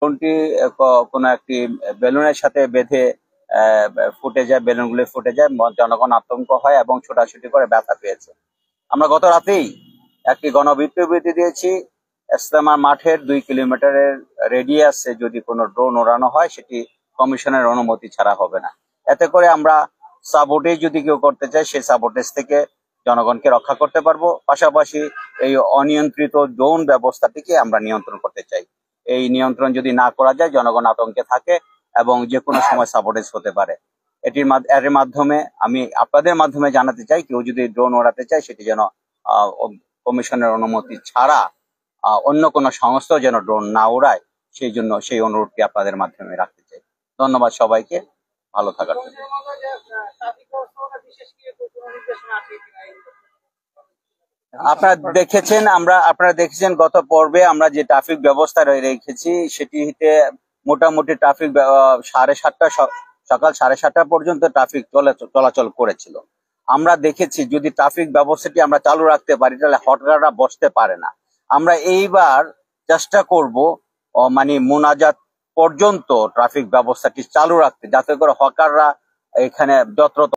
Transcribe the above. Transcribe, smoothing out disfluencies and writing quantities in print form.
ড্রোনটি কোনো একটি বেলুনের সাথে বেঁধে ফুটে যায়, বেলুনগুলি ফুটে যায়, জনগণ আতঙ্ক হয় এবং ছোটাছুটি করে ব্যথা পেয়েছে। আমরা গত রাতেই একটি গণবিজ্ঞপ্তি দিয়েছি, ইস্তেমা মাঠের 2 কিলোমিটারের রেডিয়াসে যদি কোনো ড্রোন ওড়ানো হয় সেটি কমিশনের অনুমতি ছাড়া হবে না। এতে করে আমরা সাবোটেজ যদি কেউ করতে চায় সেই সাবোটেজ থেকে জনগণকে রক্ষা করতে পারবো। পাশাপাশি এই অনিয়ন্ত্রিত ড্রোন ব্যবস্থাটিকে আমরা নিয়ন্ত্রণ করতে চাই। এই নিয়ন্ত্রণ যদি না করা যায় জনগণ আতঙ্কে থাকে এবং যে কোনো সময় সাবোটেজ হতে পারে। এর মাধ্যমে আমি আপনাদের মাধ্যমে জানাতে চাই, কেউ যদি ড্রোন ওড়াতে চায় সেটি যেন কমিশনের অনুমতি ছাড়া অন্য কোনো সংস্থা যেন ড্রোন না উড়ায়, সেই অনুরোধটি আপনাদের মাধ্যমে রাখতে চাই। ধন্যবাদ সবাইকে, ভালো থাকার জন্য। আপনারা দেখেছেন গত পর্বে আমরা যে ট্রাফিক ব্যবস্থা রেখেছি সেটিতে মোটামুটি ট্রাফিক সকাল 7:30 পর্যন্ত ট্রাফিক চলাচল করেছিল। আমরা দেখেছি যদি ট্রাফিক ব্যবস্থাটি আমরা চালু রাখতে পারি তাহলে হকাররা বসতে পারে না। আমরা এইবার চেষ্টা করব মানে মোনাজাত পর্যন্ত ট্রাফিক ব্যবস্থাটি চালু রাখতে, যাতে করে হকাররা এখানে যত্রতত্র